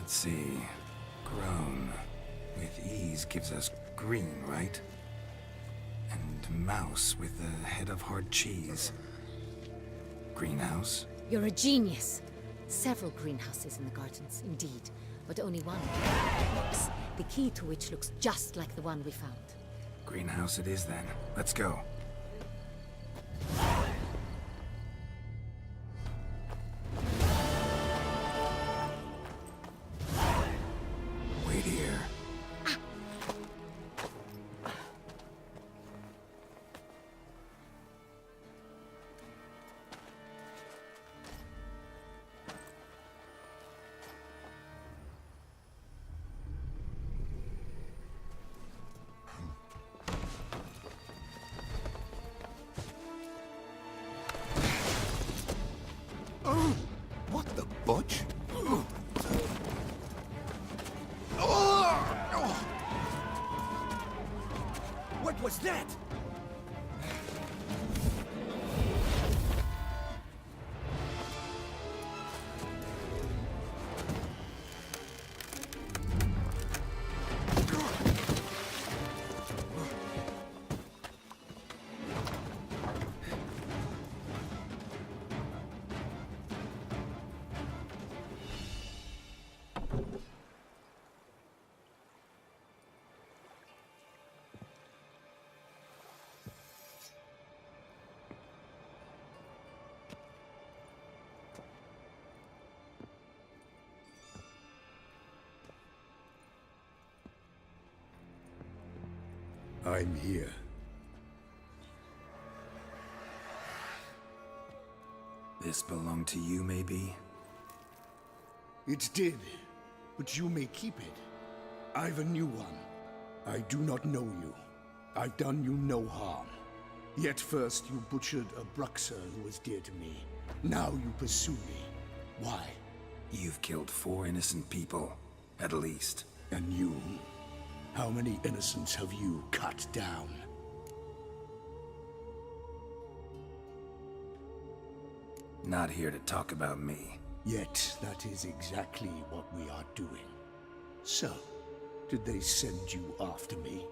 Let's see. Grown with ease gives us green, right? And mouse with the head of hard cheese. Greenhouse? You're a genius. Several greenhouses in the gardens, indeed, but only one box, the key to which looks just like the one we found. Greenhouse it is then. Let's go. Wait here. What the butch? What was that? I'm here. This belonged to you, maybe? It did, but you may keep it. I've a new one. I do not know you. I've done you no harm. Yet first you butchered a Bruxer who was dear to me. Now you pursue me. Why? You've killed 4 innocent people, at least. And you? How many innocents have you cut down? Not here to talk about me. Yet that is exactly what we are doing. So, did they send you after me?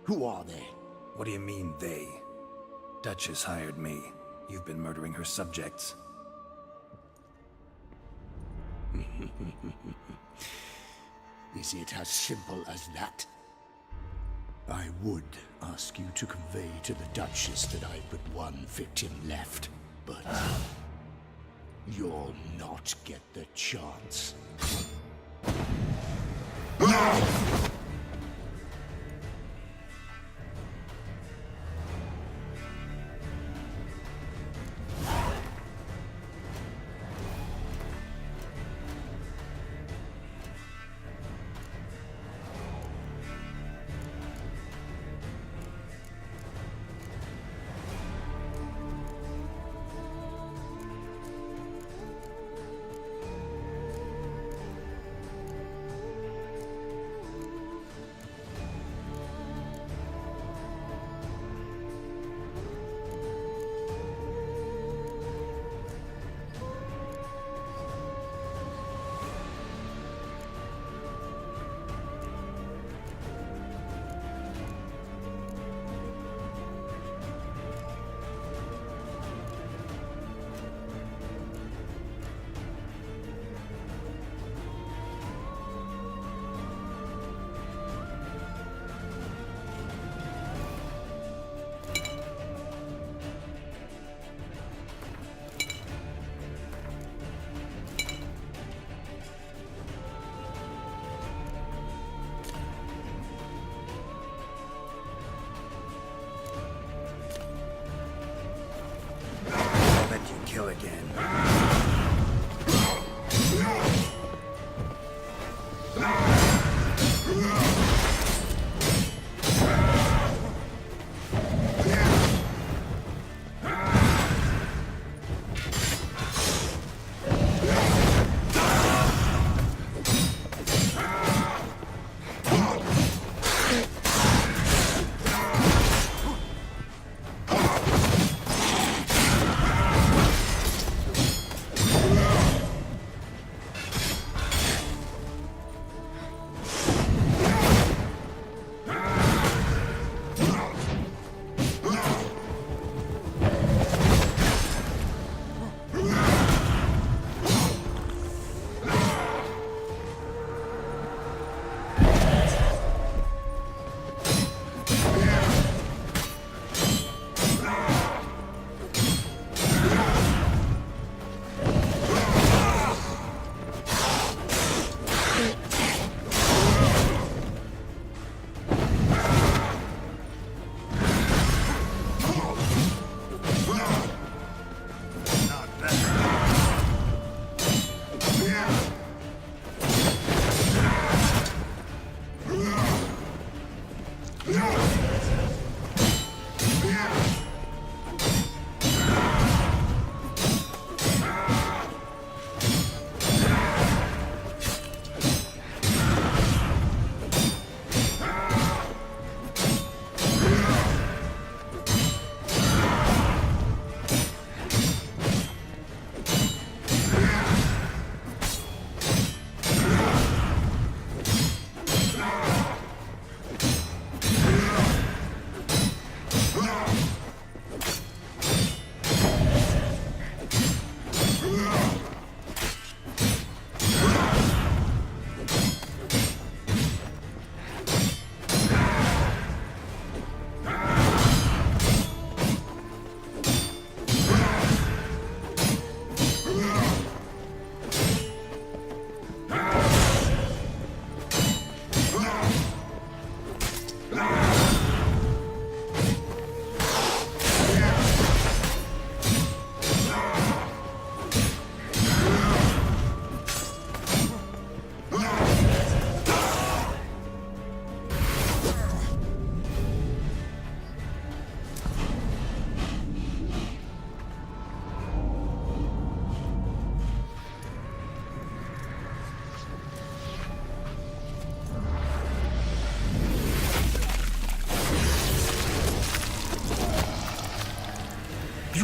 Who are they? What do you mean, they? Duchess hired me. You've been murdering her subjects. Is it as simple as that? I would ask you to convey to the Duchess that I've but one victim left, but you'll not get the chance.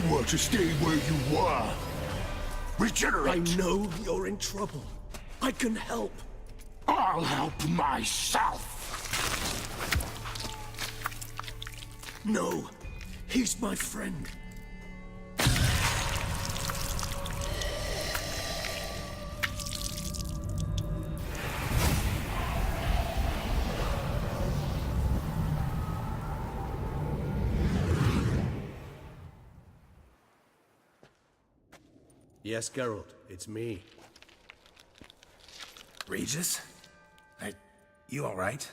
You were to stay where you were. Regenerate. I know you're in trouble. I can help. I'll help myself. No, he's my friend. Yes, Geralt, it's me. Regis? You alright?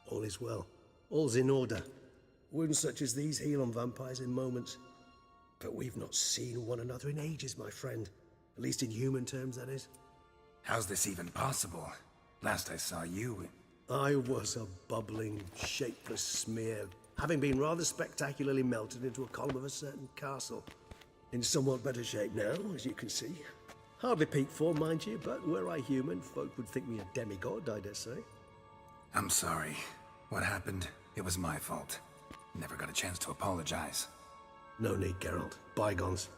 All is well. All's in order. Wounds such as these heal on vampires in moments. But we've not seen one another in ages, my friend. At least in human terms, that is. How's this even possible? Last I saw you... I was a bubbling, shapeless smear, having been rather spectacularly melted into a column of a certain castle. In somewhat better shape now, as you can see. Hardly peak form, mind you, but were I human, folk would think me a demigod, I dare say. I'm sorry. What happened, it was my fault. Never got a chance to apologize. No need, Geralt. Bygones.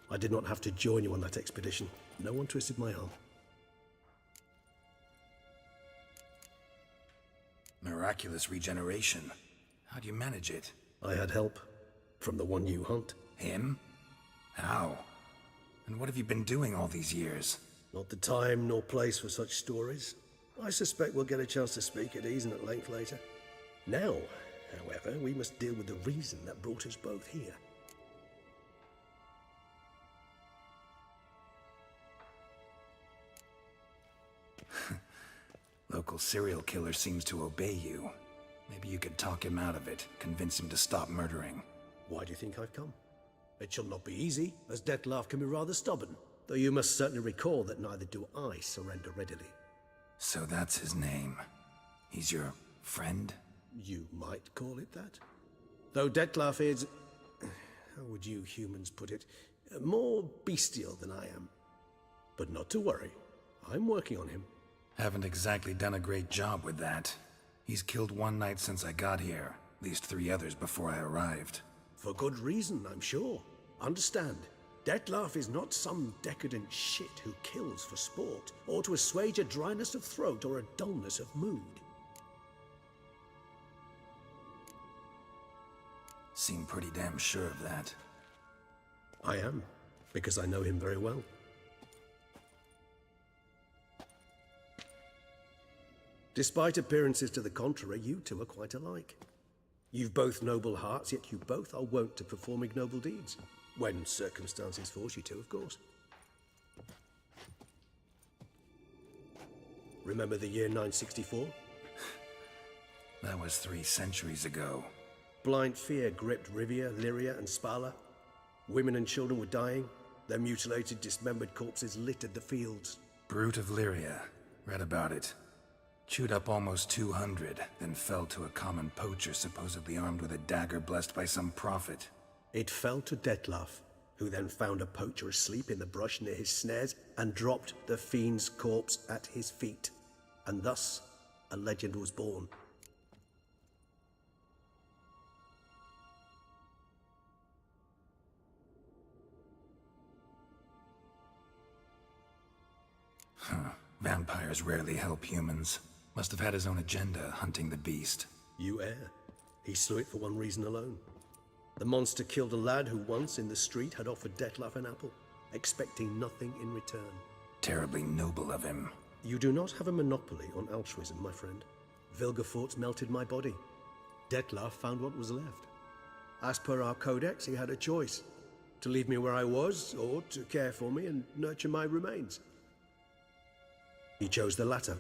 I did not have to join you on that expedition. No one twisted my arm. Miraculous regeneration. How do you manage it? I had help. From the one you hunt. Him? How? And what have you been doing all these years? Not the time nor place for such stories. I suspect we'll get a chance to speak at ease and at length later. Now, however, we must deal with the reason that brought us both here. Local serial killer seems to obey you. Maybe you could talk him out of it, convince him to stop murdering. Why do you think I've come? It shall not be easy, as Dlc can be rather stubborn. Though you must certainly recall that neither do I surrender readily. So that's his name. He's your friend? You might call it that. Though Dlc is... how would you humans put it? More bestial than I am. But not to worry. I'm working on him. Haven't exactly done a great job with that. He's killed one knight since I got here. At least 3 others before I arrived. For good reason, I'm sure. Understand, Dlc is not some decadent shit who kills for sport, or to assuage a dryness of throat or a dullness of mood. Seem pretty damn sure of that. I am, because I know him very well. Despite appearances to the contrary, you two are quite alike. You've both noble hearts, yet you both are wont to perform ignoble deeds. When circumstances force you to, of course. Remember the year 964? That was 3 centuries ago. Blind fear gripped Rivia, Lyria, and Spala. Women and children were dying. Their mutilated, dismembered corpses littered the fields. Brute of Lyria. Read about it. Chewed up almost 200, then fell to a common poacher supposedly armed with a dagger blessed by some prophet. It fell to Dlc, who then found a poacher asleep in the brush near his snares and dropped the fiend's corpse at his feet. And thus, a legend was born. Vampires rarely help humans. Must have had his own agenda, hunting the beast. You err. He slew it for one reason alone. The monster killed a lad who once, in the street, had offered Dlc an apple, expecting nothing in return. Terribly noble of him. You do not have a monopoly on altruism, my friend. Vilgefortz melted my body. Dlc found what was left. As per our codex, he had a choice. To leave me where I was, or to care for me and nurture my remains. He chose the latter.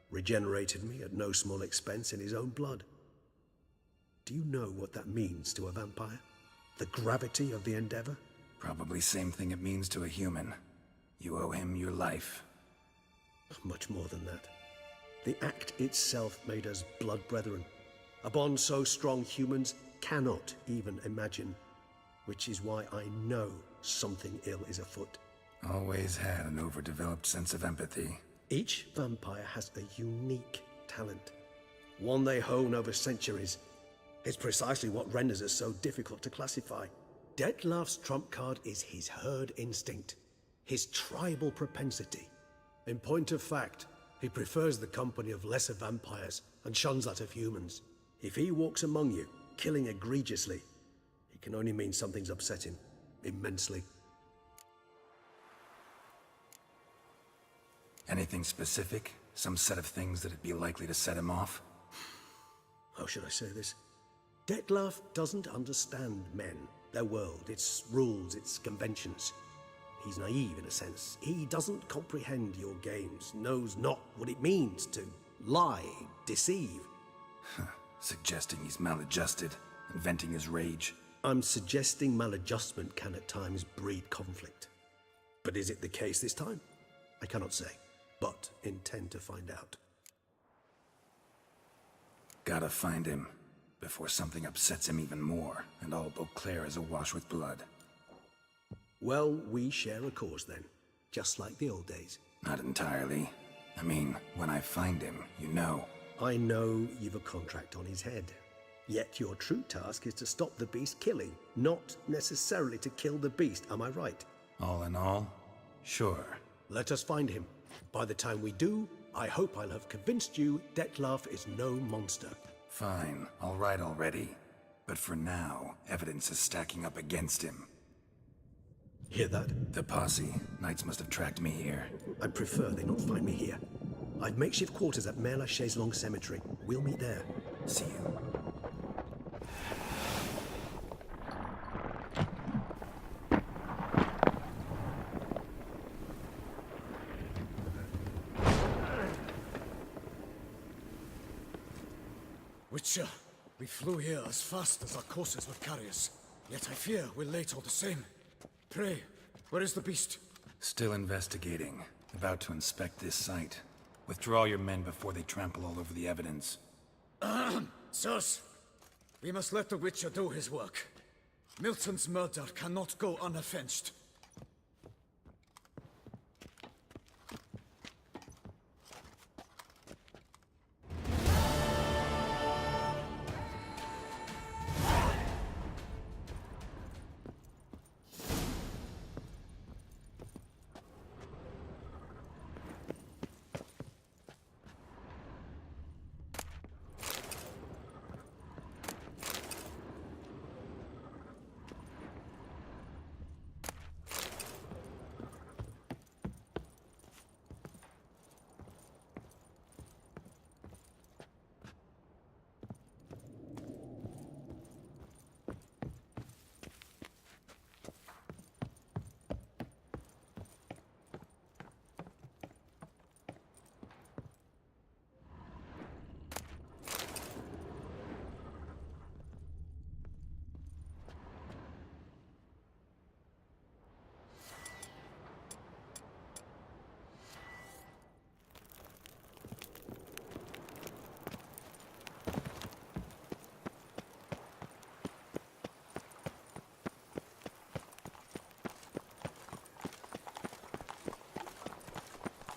Regenerated me at no small expense in his own blood. Do you know what that means to a vampire? The gravity of the endeavor? Probably same thing it means to a human. You owe him your life. Much more than that. The act itself made us blood brethren. A bond so strong humans cannot even imagine. Which is why I know something ill is afoot. Always had an overdeveloped sense of empathy. Each vampire has a unique talent. One they hone over centuries. It's precisely what renders us so difficult to classify. Detlef's trump card is his herd instinct, his tribal propensity. In point of fact, he prefers the company of lesser vampires and shuns that of humans. If he walks among you, killing egregiously, it can only mean something's upset him immensely. Anything specific? Some set of things that'd be likely to set him off? How should I say this? Detlef doesn't understand men, their world, its rules, its conventions. He's naive in a sense. He doesn't comprehend your games, knows not what it means to lie, deceive. Suggesting he's maladjusted, and venting his rage. I'm suggesting maladjustment can at times breed conflict. But is it the case this time? I cannot say, but intend to find out. Gotta find him, before something upsets him even more, and all Beauclair is awash with blood. Well, we share a cause then, just like the old days. Not entirely. I mean, when I find him, you know. I know you've a contract on his head. Yet your true task is to stop the beast killing, not necessarily to kill the beast, am I right? All in all, sure. Let us find him. By the time we do, I hope I'll have convinced you Detlef is no monster. Fine, all right already. But for now, evidence is stacking up against him. Hear that? The posse. Knights must have tracked me here. I'd prefer they not find me here. I've makeshift quarters at Mère Lachaise Long Cemetery. We'll meet there. See you. Witcher, we flew here as fast as our courses would carry us. Yet I fear we're late all the same. Pray, where is the beast? Still investigating. About to inspect this site. Withdraw your men before they trample all over the evidence. Sirs, we must let the Witcher do his work. Milton's murder cannot go unavenged.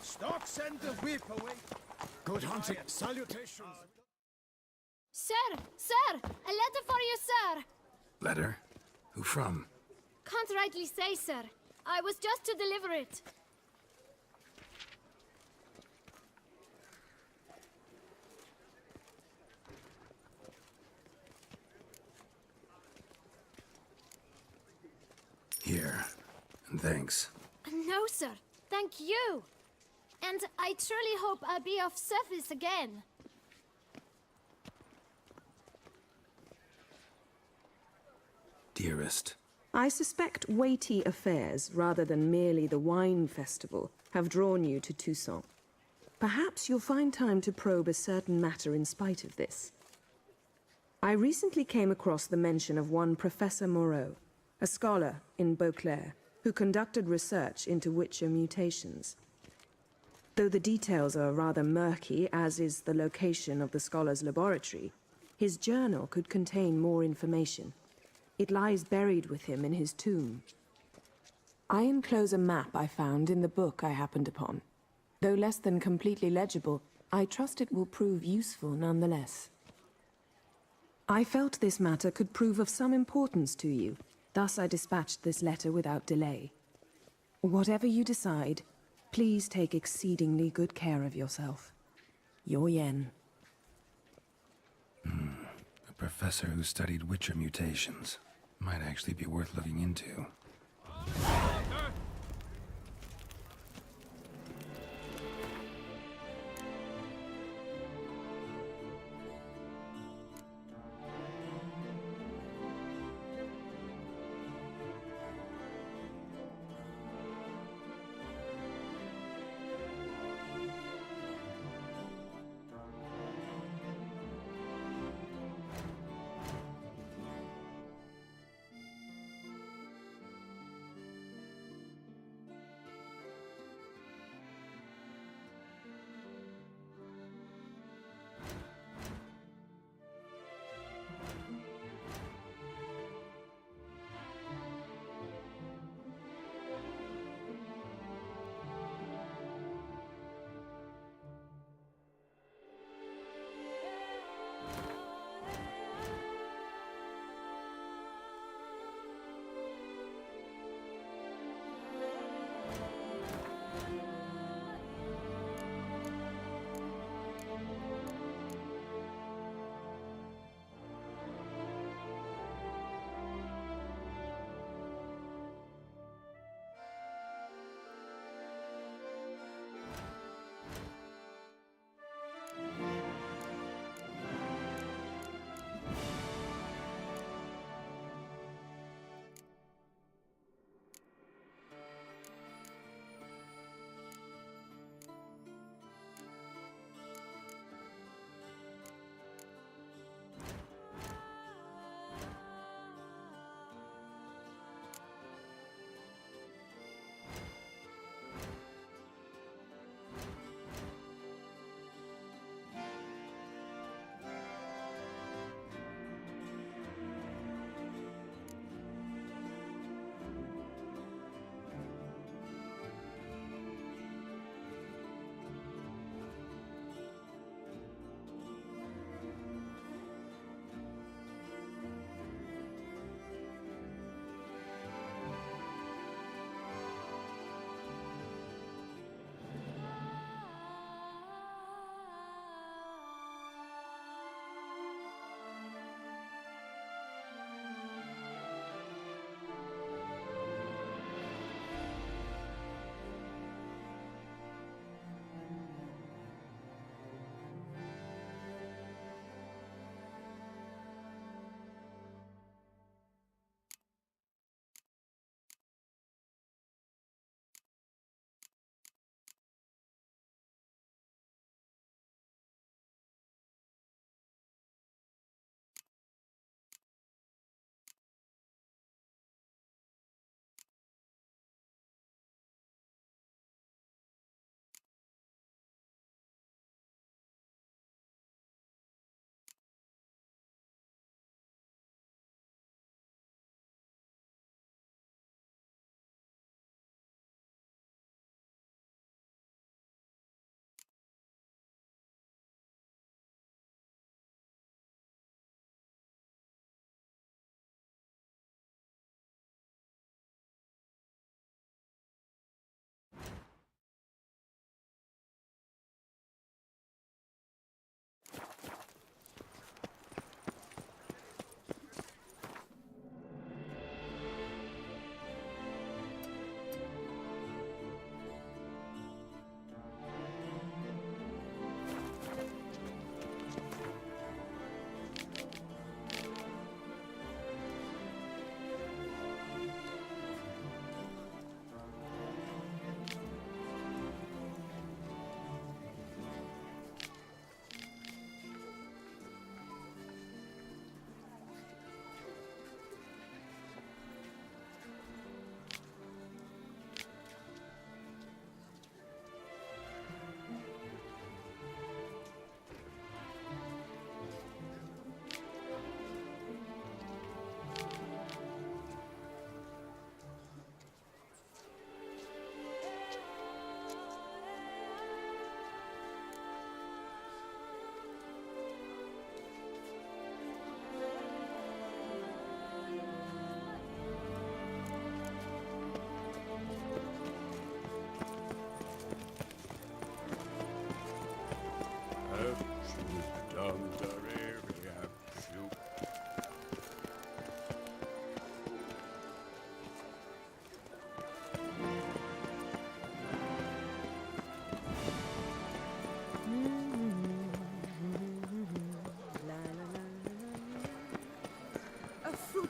Stock send the whip away. Good hunting. Salutations. Sir! Sir! A letter for you, sir! Letter? Who from? Can't rightly say, sir. I was just to deliver it. Here. And thanks. No, sir. Thank you. And I truly hope I'll be of service again. Dearest. I suspect weighty affairs, rather than merely the wine festival, have drawn you to Toussaint. Perhaps you'll find time to probe a certain matter in spite of this. I recently came across the mention of one Professor Moreau, a scholar in Beauclair, who conducted research into Witcher mutations. Though the details are rather murky, as is the location of the scholar's laboratory, his journal could contain more information. It lies buried with him in his tomb. I enclose a map I found in the book I happened upon. Though less than completely legible, I trust it will prove useful nonetheless. I felt this matter could prove of some importance to you, Thus I dispatched this letter without delay. Whatever you decide, please take exceedingly good care of yourself. Your Yen. A professor who studied Witcher mutations. Might actually be worth looking into.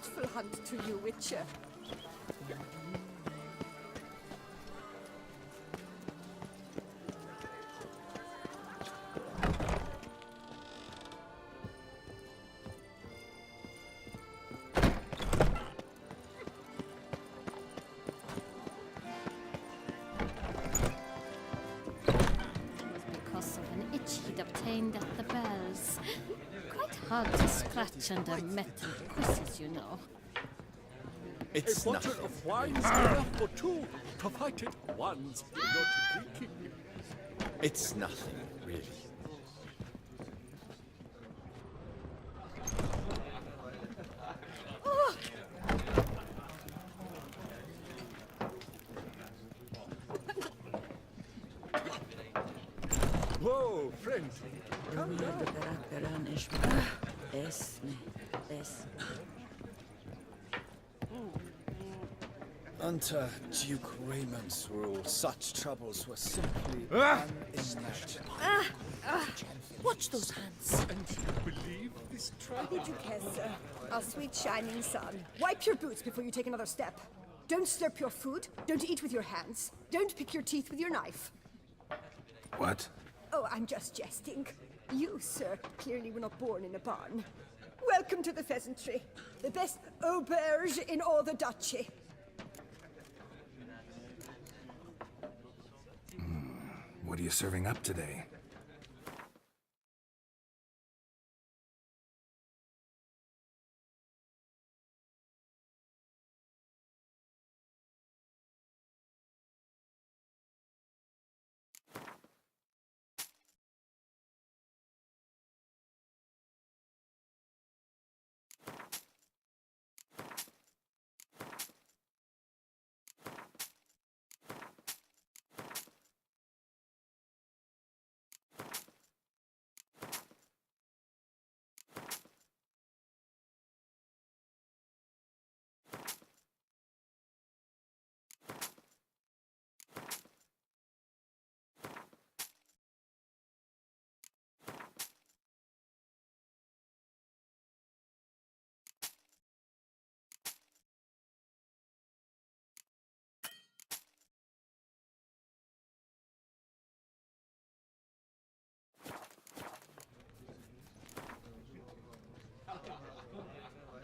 fruitful hunt to you, Witcher. Because of an itch he'd obtained at the bells. Quite hard to scratch under metal quizzes, you know. It's A bottle nothing. of wine is enough for two, provided one's not drinking. It's nothing, really. Whoa, friend. Under Duke Raymond's rule, such troubles were simply unimaginable. Watch those hands. And you believe this trouble? Did you care, sir? Our sweet shining sun. Wipe your boots before you take another step. Don't slurp your food. Don't eat with your hands. Don't pick your teeth with your knife. What? Oh, I'm just jesting. You, sir, clearly were not born in a barn. Welcome to the pheasantry. The best auberge in all the duchy. What are you serving up today?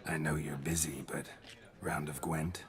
I know you're busy, but round of Gwent?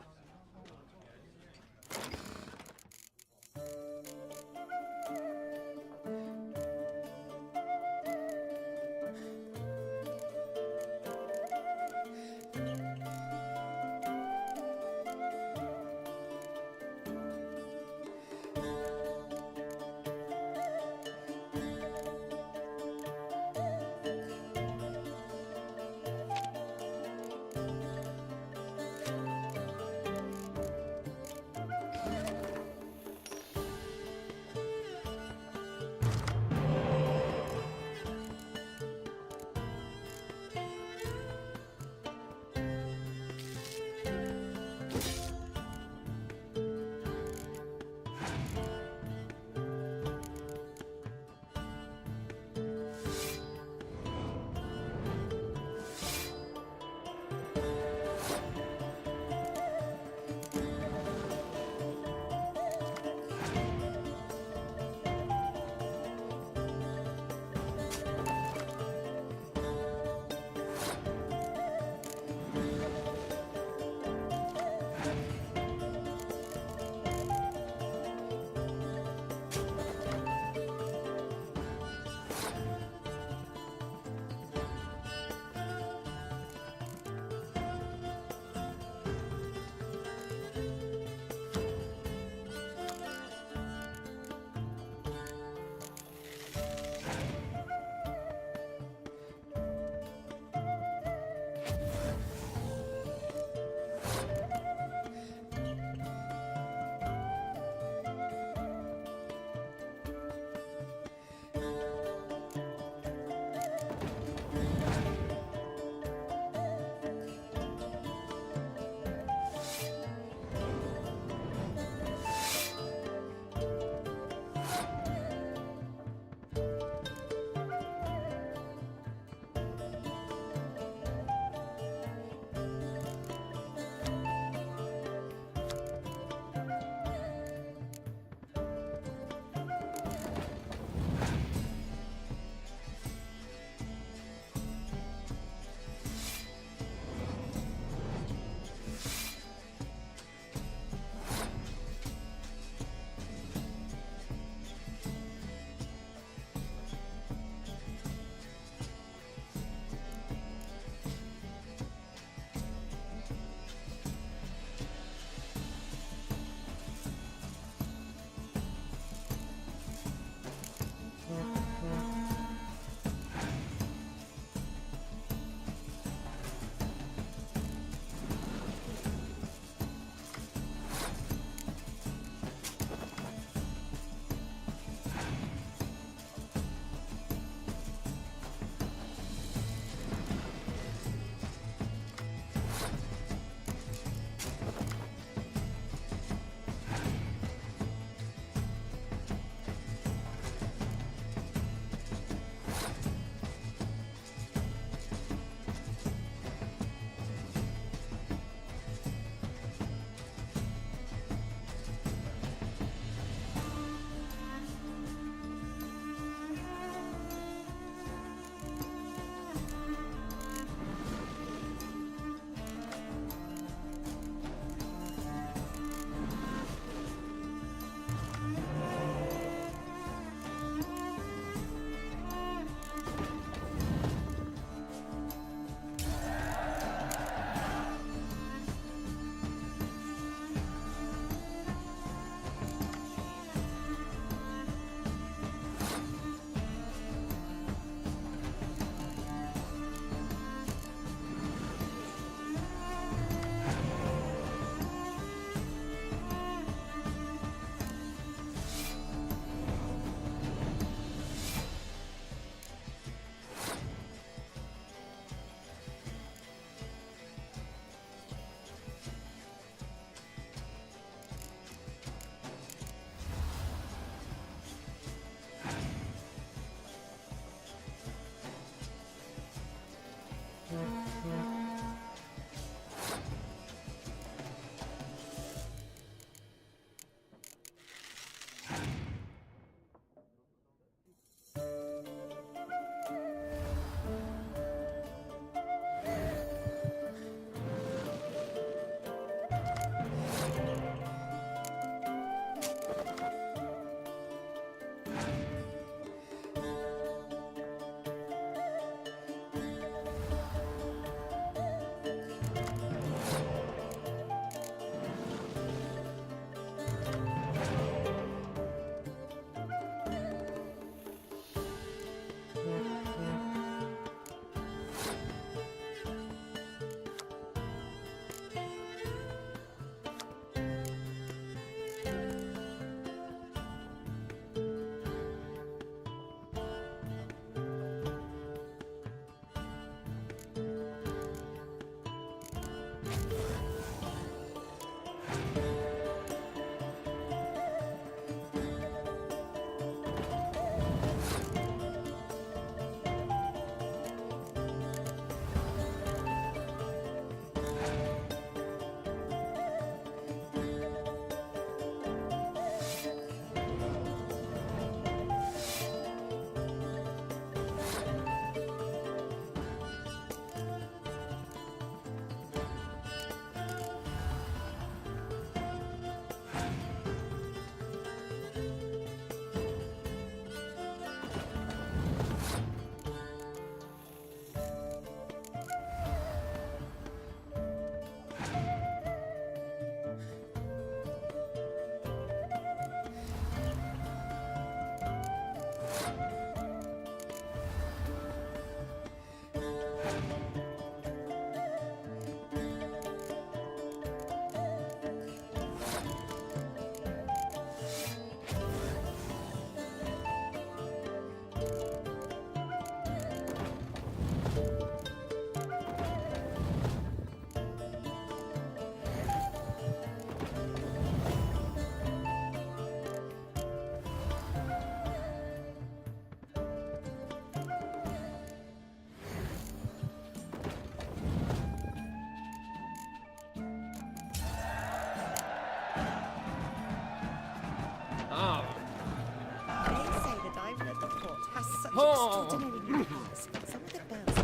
extraordinary powers. Some of the girls are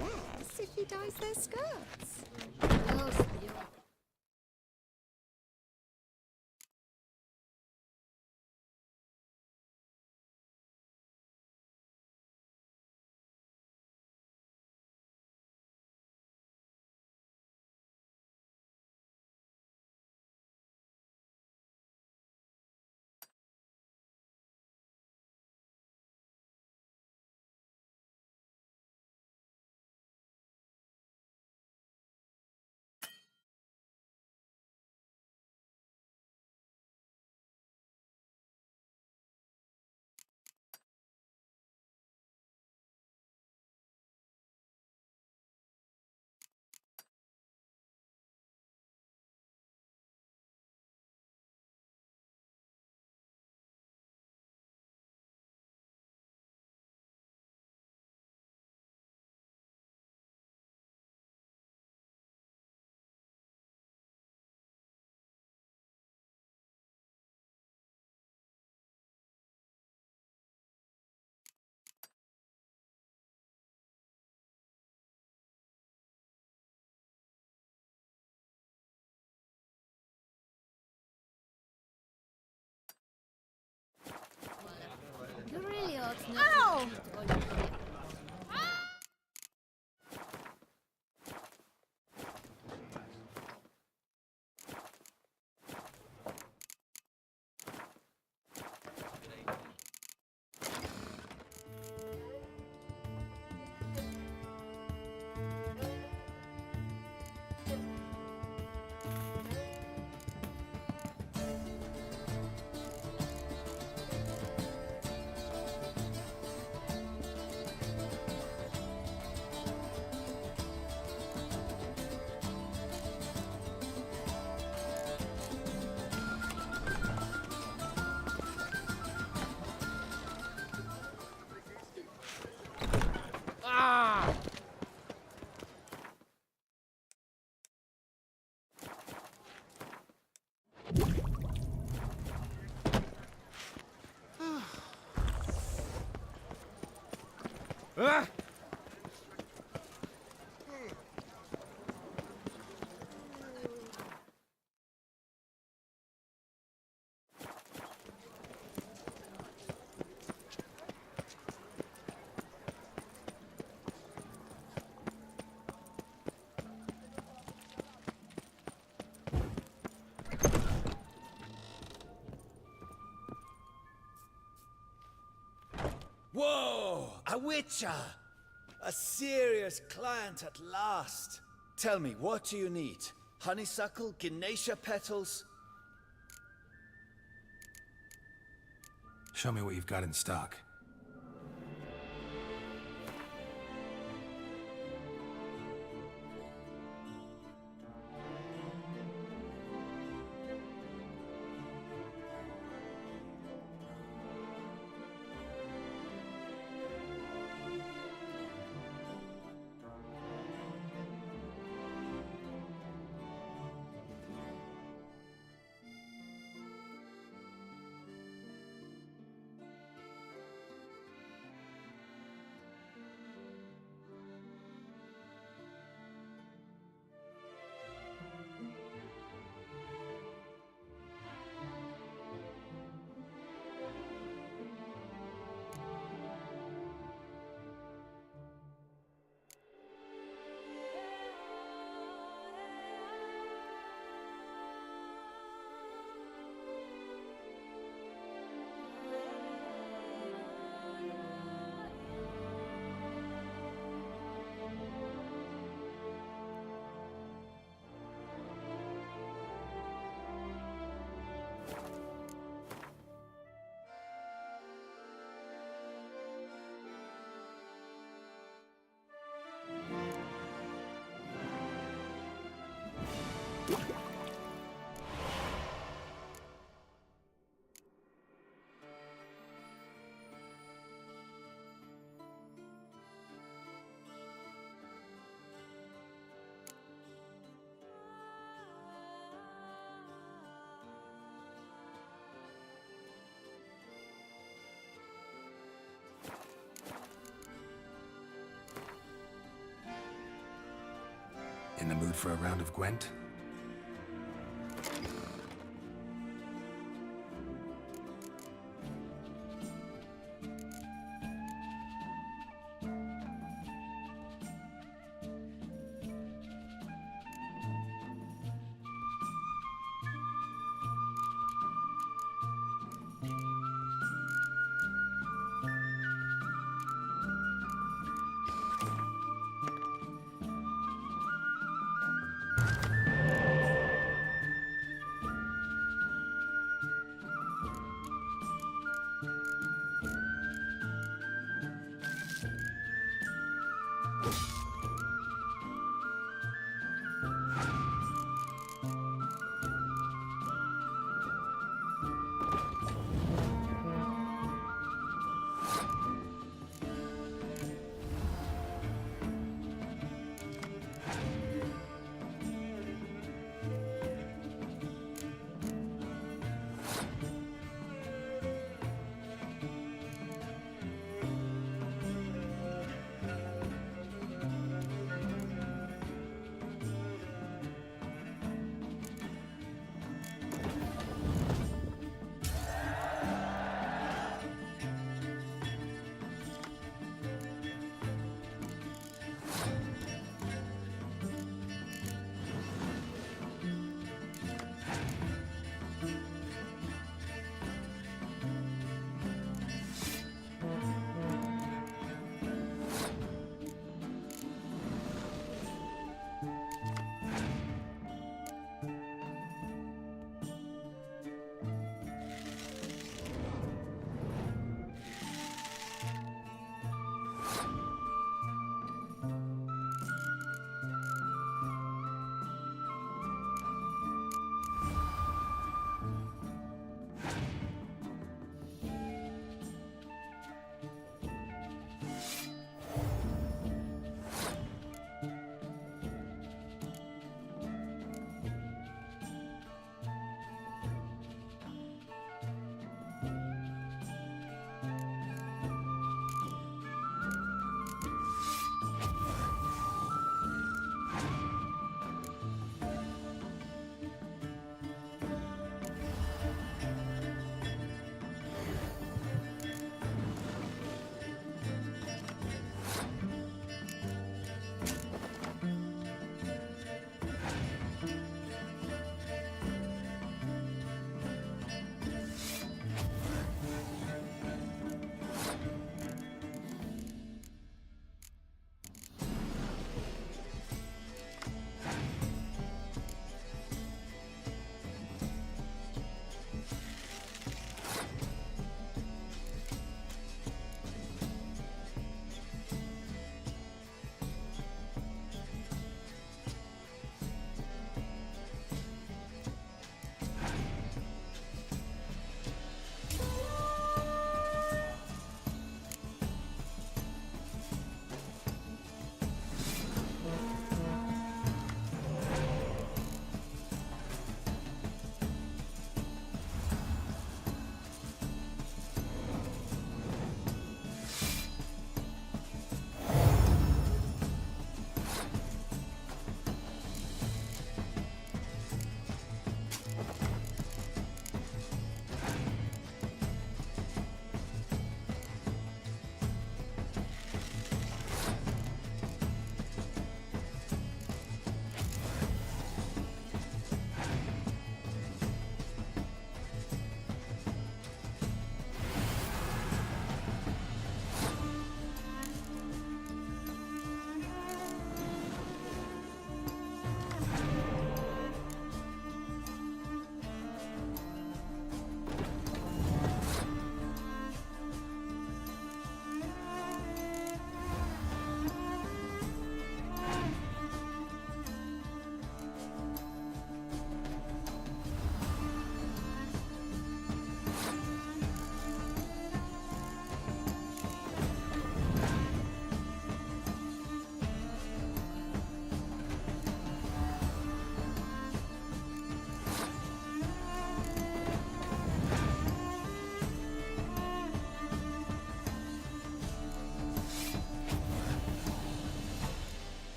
less if he dyes their skirts. Whoa! A witcher! A serious client at last. Tell me, what do you need? Honeysuckle? Ganesha petals? Show me what you've got in stock. In the mood for a round of Gwent?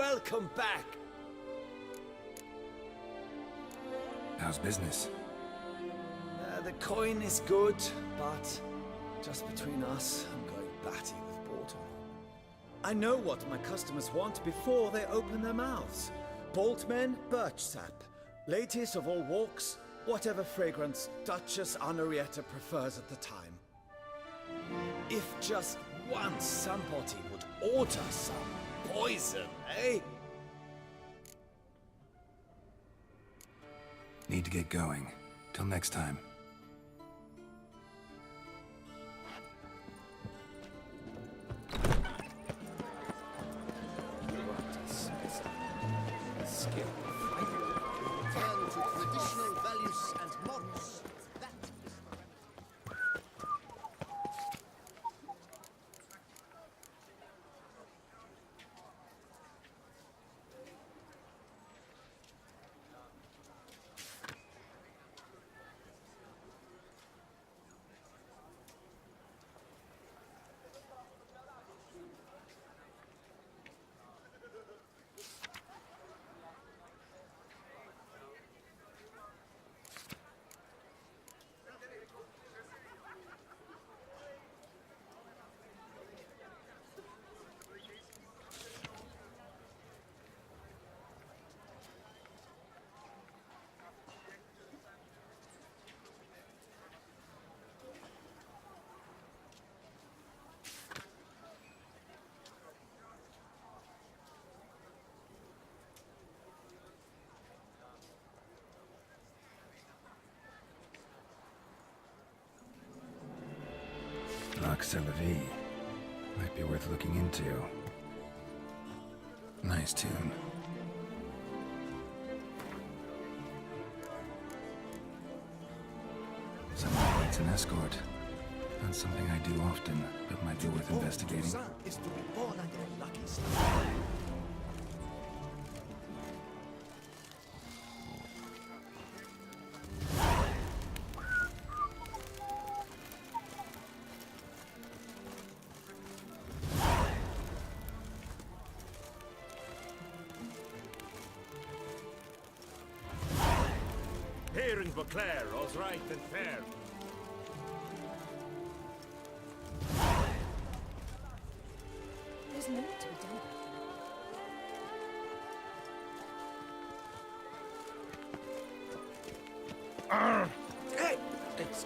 welcome back. How's business? The coin is good, but just between us, I'm going batty with boredom. I know what my customers want before they open their mouths. Boltmen, birch sap. Ladies of all walks, whatever fragrance Duchess Henrietta prefers at the time. If just once somebody would order some poison, eh? Need to get going. Till next time. Turn to traditional values and morals. That is C'est la vie. Might be worth looking into. Nice tune. Someone needs an escort. Not something I do often, but might be worth investigating. is to be born at a lucky star. Here in Beauclair, all's right and fair. There's more to be done. Hey! It's